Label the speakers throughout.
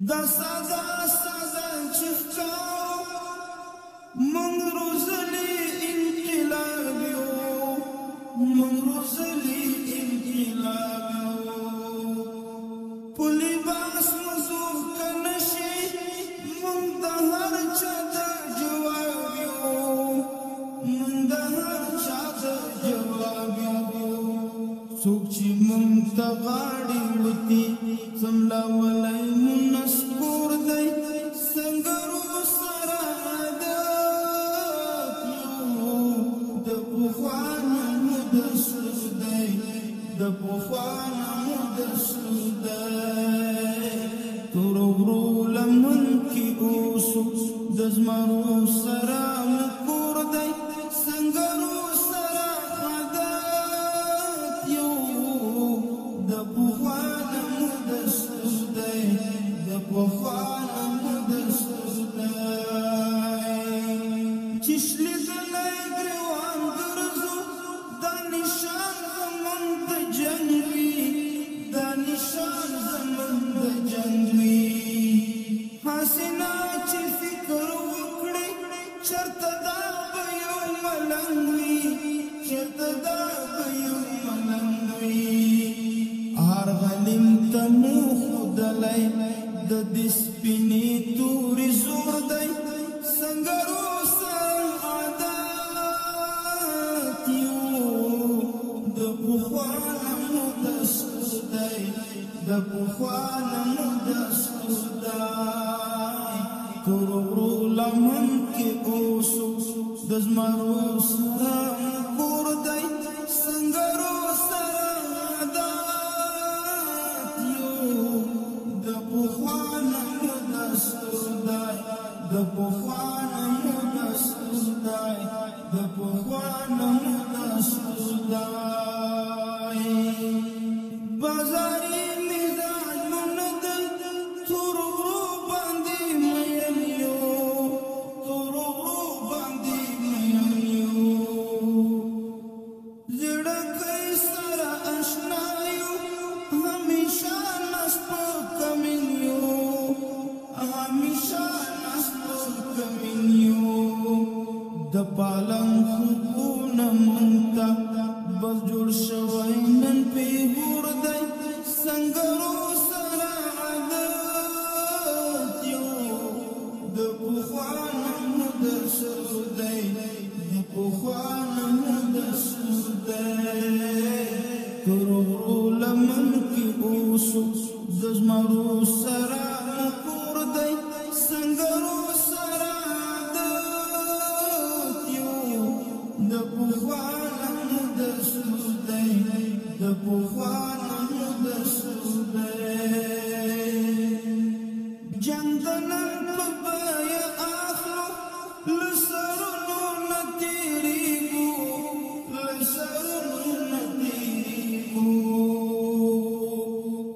Speaker 1: دا ساده ساده چفکاو من روزلی انقلاب یو من روزلی انقلاب یو پلی باس مزور کنشی من دا هر چا دا جواب یو من دا هر چا دا جواب یو سوک چی من تا غاڑی وطی سملا ولی منسکور دی سنگرو سرادت یو دا پخوانا مدسر دی دا پخوانا مدسر دی ترغرو لمن کی اوسو دزمرو سرام کور دی سنگرو سرادت یو دا پخوانا مدسر دی دا پخوانا مدسر دی چشلی دلی گریوان درزو دا نشان زمان دا جنگوی دا نشان زمان دا جنگوی حسنا چی فکر وکڑی چرت دا بیو ملنگوی چرت دا بیو ملنگوی آر غلیم تمو خودلی دا دسپینی توری زور دی سنگرو سر عادات یو دا پخوانا مدسر دی دا پخوانا مدسر دی ترغرو لمن کی اوسو دزمرو سر کور دی سنگرو سر عادات یو دا پخوانا مدسر دی دا پخوانا مدسر دی دا پخوانا مدسر دی بازاری مزاج مند ترغرو باندی مین یو ترغرو باندی مین یو زڑکی سر اشنایو ہمیشہ نسپ کمین یو ہمیشہ نسپ کمین یو د پالم خوبون منتا بس جوړ شوی نن پیغور دی سنگرو سر عادت یو د پخوانا مدسر دی د پخوانا مدسر دی ترغرو لمن کی اوسو دزمرو سر کور دی سنگرو سر عادت یو د پخوانا مدسر دی د پخوانا مدسر دی جنگ دنن پبایا آخلو لسرنو نتیریگو لسرنو نتیریگو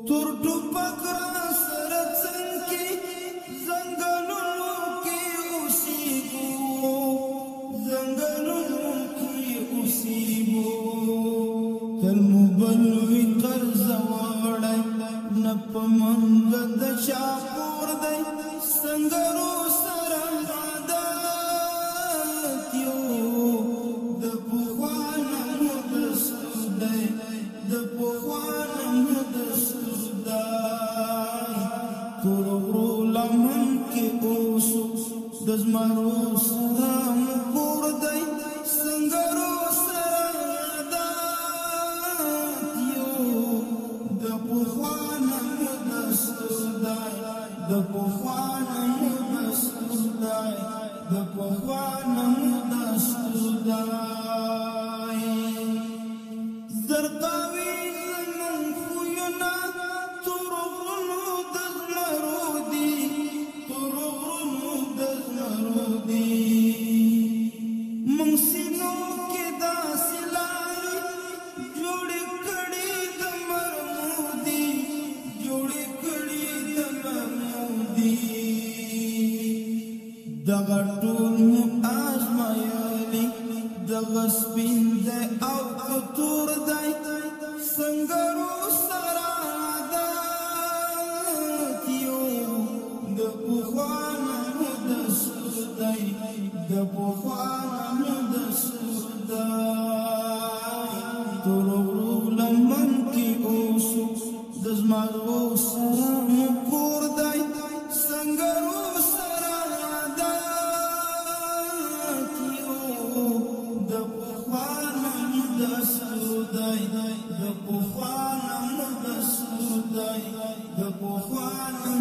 Speaker 1: تر ټوپک را سره څنګه زنګلونو کې اوسېږو زنګلونو کې اوسېږو تل مو بل وي قرض واړی نه په منځ د چا پور دی سنګرو سره عادت یو د پخوانا مدسر دی د پخوانا مدسر دی ترغرو لمن کی اوسو دزمرو سره کور دی سنگرو سره عادت یو د پخوانا مدسر دی د پخوانا مدسر دی د پخوانا مدسر دی زرقاوی زمون خوینا ترغرونو دزمرو دی ترغرونو دزمرو دی منسینو کی دا سلاری جوڑی کڑی دمرمودی جوڑی کڑی دمرمودی دغا ټول مو آزمایلی دغا سپین دی او کتور دی سنگرو سر عادت یو د پخوانو د سردای تور غروب لمن کې اوسو د زمرو سره مو کور دی سنګرو سره عادت یو د پخوانو د سردای د پخوانو د سردای د پخوانو